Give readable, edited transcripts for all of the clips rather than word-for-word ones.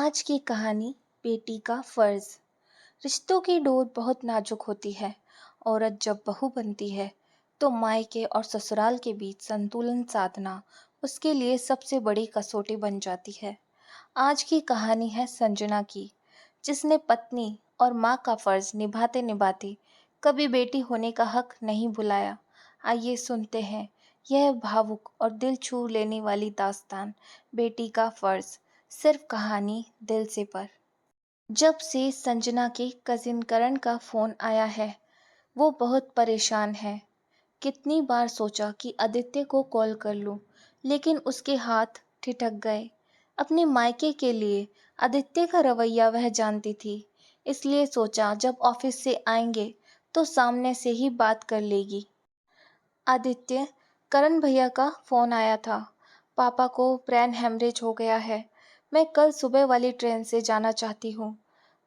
आज की कहानी बेटी का फर्ज। रिश्तों की डोर बहुत नाजुक होती है। औरत जब बहू बनती है तो मायके और ससुराल के बीच संतुलन साधना उसके लिए सबसे बड़ी कसौटी बन जाती है। आज की कहानी है संजना की, जिसने पत्नी और माँ का फर्ज निभाते निभाते कभी बेटी होने का हक नहीं भुलाया। आइए सुनते हैं यह भावुक और दिल छू लेने वाली दास्तान, बेटी का फर्ज, सिर्फ कहानी दिल से पर। जब से संजना के कजिन करण का फोन आया है, वो बहुत परेशान है। कितनी बार सोचा कि आदित्य को कॉल कर लूं, लेकिन उसके हाथ ठिठक गए। अपने मायके के लिए आदित्य का रवैया वह जानती थी, इसलिए सोचा जब ऑफिस से आएंगे तो सामने से ही बात कर लेगी। आदित्य, करण भैया का फोन आया था। पापा को ब्रेन हेमरेज हो गया है। मैं कल सुबह वाली ट्रेन से जाना चाहती हूँ।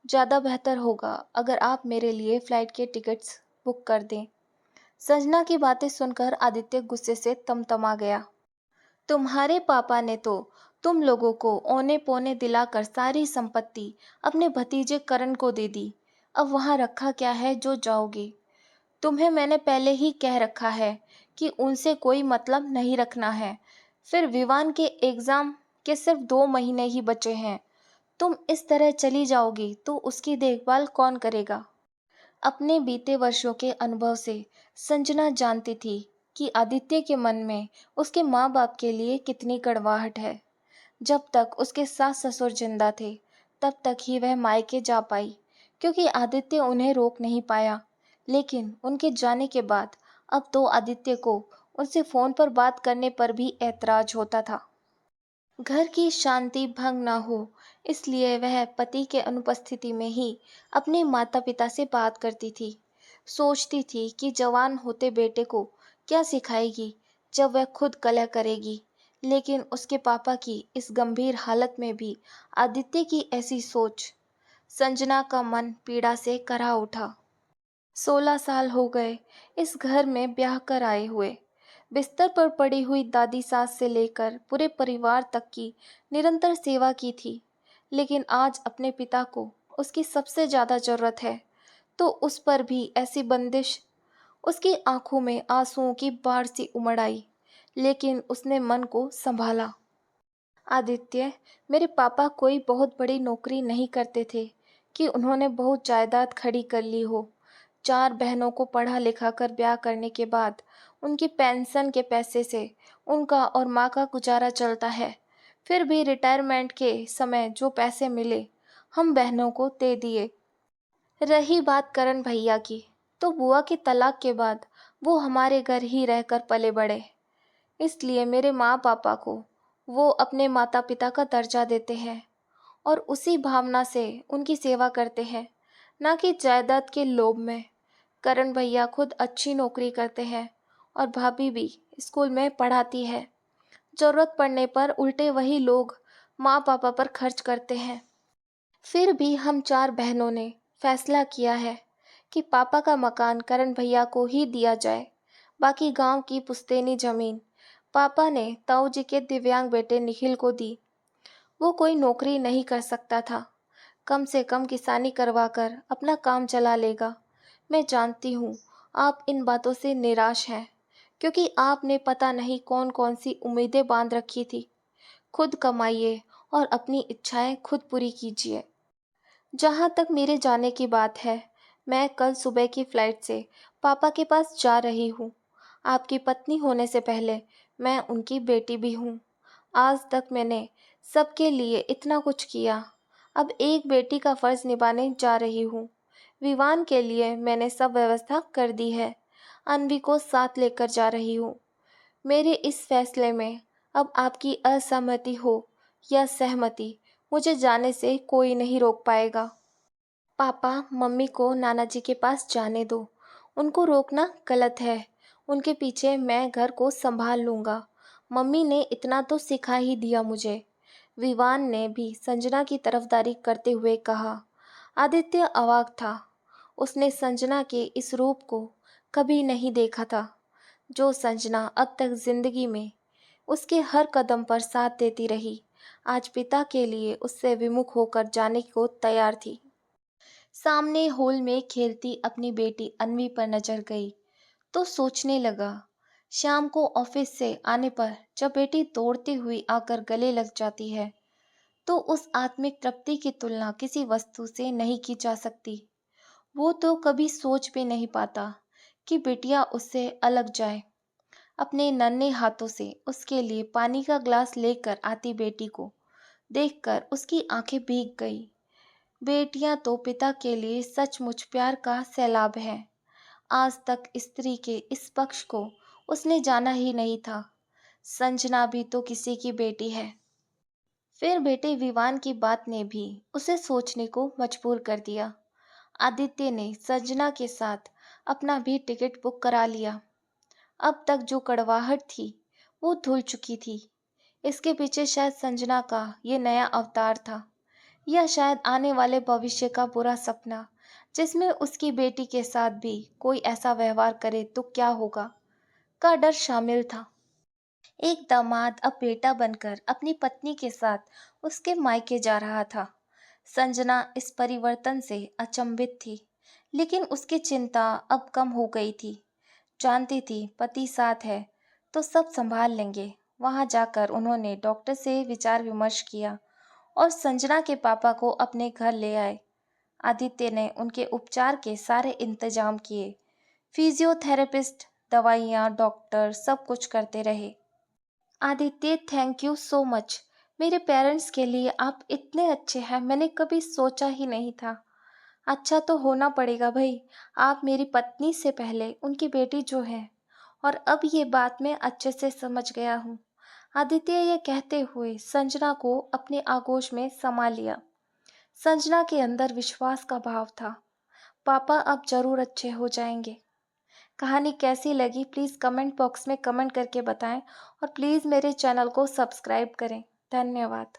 ज़्यादा बेहतर होगा अगर आप मेरे लिए फ़्लाइट के टिकट्स बुक कर दें। संजना की बातें सुनकर आदित्य गुस्से से तमतमा गया। तुम्हारे पापा ने तो तुम लोगों को औने पौने दिलाकर सारी संपत्ति अपने भतीजे करण को दे दी। अब वहाँ रखा क्या है जो जाओगे? तुम्हें मैंने पहले ही कह रखा है कि उनसे कोई मतलब नहीं रखना है। फिर विवान के एग्ज़ाम के सिर्फ 2 महीने ही बचे हैं। तुम इस तरह चली जाओगी तो उसकी देखभाल कौन करेगा? अपने बीते वर्षों के अनुभव से संजना जानती थी कि आदित्य के मन में उसके माँ बाप के लिए कितनी कड़वाहट है। जब तक उसके सास ससुर जिंदा थे तब तक ही वह मायके जा पाई, क्योंकि आदित्य उन्हें रोक नहीं पाया। लेकिन उनके जाने के बाद अब तो आदित्य को उनसे फ़ोन पर बात करने पर भी ऐतराज होता था। घर की शांति भंग न हो, इसलिए वह पति के अनुपस्थिति में ही अपने माता पिता से बात करती थी। सोचती थी कि जवान होते बेटे को क्या सिखाएगी जब वह खुद कलह करेगी। लेकिन उसके पापा की इस गंभीर हालत में भी आदित्य की ऐसी सोच, संजना का मन पीड़ा से करा उठा। 16 साल हो गए इस घर में ब्याह कर आए हुए। बिस्तर पर पड़ी हुई दादी सास से लेकर पूरे परिवार तक की निरंतर सेवा की थी। लेकिन आज अपने पिता को उसकी सबसे ज़्यादा ज़रूरत है, तो उस पर भी ऐसी बंदिश। उसकी आंखों में आंसुओं की बाढ़ सी उमड़ आई, लेकिन उसने मन को संभाला। आदित्य, मेरे पापा कोई बहुत बड़ी नौकरी नहीं करते थे कि उन्होंने बहुत जायदाद खड़ी कर ली हो। 4 बहनों को पढ़ा लिखा कर ब्याह करने के बाद उनकी पेंशन के पैसे से उनका और माँ का गुजारा चलता है। फिर भी रिटायरमेंट के समय जो पैसे मिले हम बहनों को दे दिए। रही बात करण भैया की, तो बुआ की तलाक के बाद वो हमारे घर ही रहकर पले बड़े, इसलिए मेरे माँ पापा को वो अपने माता पिता का दर्जा देते हैं और उसी भावना से उनकी सेवा करते हैं, ना कि जायदाद के लोभ में। करण भैया खुद अच्छी नौकरी करते हैं और भाभी भी स्कूल में पढ़ाती है। ज़रूरत पड़ने पर उल्टे वही लोग माँ पापा पर खर्च करते हैं। फिर भी हम 4 बहनों ने फैसला किया है कि पापा का मकान करण भैया को ही दिया जाए। बाकी गांव की पुश्तैनी जमीन पापा ने ताऊ जी के दिव्यांग बेटे निखिल को दी। वो कोई नौकरी नहीं कर सकता था, कम से कम किसानी करवाकर अपना काम चला लेगा। मैं जानती हूँ आप इन बातों से निराश हैं, क्योंकि आपने पता नहीं कौन कौन सी उम्मीदें बांध रखी थी। खुद कमाइए और अपनी इच्छाएं खुद पूरी कीजिए। जहाँ तक मेरे जाने की बात है, मैं कल सुबह की फ़्लाइट से पापा के पास जा रही हूँ। आपकी पत्नी होने से पहले मैं उनकी बेटी भी हूँ। आज तक मैंने सबके लिए इतना कुछ किया, अब एक बेटी का फ़र्ज़ निभाने जा रही हूँ। विवान के लिए मैंने सब व्यवस्था कर दी है। अनवी को साथ लेकर जा रही हूँ। मेरे इस फैसले में अब आपकी असहमति हो या सहमति, मुझे जाने से कोई नहीं रोक पाएगा। पापा मम्मी को नाना जी के पास जाने दो, उनको रोकना गलत है। उनके पीछे मैं घर को संभाल लूँगा। मम्मी ने इतना तो सिखा ही दिया मुझे। विवान ने भी संजना की तरफदारी करते हुए कहा। आदित्य अवाक था। उसने संजना के इस रूप को कभी नहीं देखा था, जो संजना अब तक जिंदगी में उसके हर कदम पर साथ देती रही। आज पिता के लिए उससे विमुख होकर जाने को तैयार थी। सामने हॉल में खेलती अपनी बेटी अन्वी पर नजर गई तो सोचने लगा, शाम को ऑफिस से आने पर जब बेटी दौड़ती हुई आकर गले लग जाती है तो उस आत्मिक तृप्ति की तुलना किसी वस्तु से नहीं की जा सकती। वो तो कभी सोच भी नहीं पाता कि बिटिया उससे अलग जाए। अपने नन्हे हाथों से उसके लिए पानी का ग्लास लेकर आती बेटी को देखकर उसकी आंखें भीग गई। बेटियां तो पिता के लिए सचमुच प्यार का सैलाब है। आज तक स्त्री के इस पक्ष को उसने जाना ही नहीं था। संजना भी तो किसी की बेटी है। फिर बेटे विवान की बात ने भी उसे सोचने को मजबूर कर दिया। आदित्य ने संजना के साथ अपना भी टिकट बुक करा लिया। अब तक जो कड़वाहट थी वो धुल चुकी थी। इसके पीछे शायद संजना का ये नया अवतार था, या शायद आने वाले भविष्य का बुरा सपना जिसमें उसकी बेटी के साथ भी कोई ऐसा व्यवहार करे तो क्या होगा का डर शामिल था। एक दामाद अब बेटा बनकर अपनी पत्नी के साथ उसके मायके जा रहा था। संजना इस परिवर्तन से अचंभित थी, लेकिन उसकी चिंता अब कम हो गई थी। जानती थी पति साथ है तो सब संभाल लेंगे। वहां जाकर उन्होंने डॉक्टर से विचार विमर्श किया और संजना के पापा को अपने घर ले आए। आदित्य ने उनके उपचार के सारे इंतजाम किए। फिजियोथेरेपिस्ट, दवाइयाँ, डॉक्टर सब कुछ करते रहे। Aditya, thank you so much. मेरे पेरेंट्स के लिए आप इतने अच्छे हैं, मैंने कभी सोचा ही नहीं था। अच्छा तो होना पड़ेगा भाई। आप मेरी पत्नी से पहले उनकी बेटी जो है, और अब ये बात मैं अच्छे से समझ गया हूँ। आदित्य ये कहते हुए संजना को अपने आगोश में समा लिया। संजना के अंदर विश्वास का भाव था। पापा अब जरूर अच्छे हो जाएंगे। कहानी कैसी लगी प्लीज़ कमेंट बॉक्स में कमेंट करके बताएं और प्लीज़ मेरे चैनल को सब्सक्राइब करें। धन्यवाद।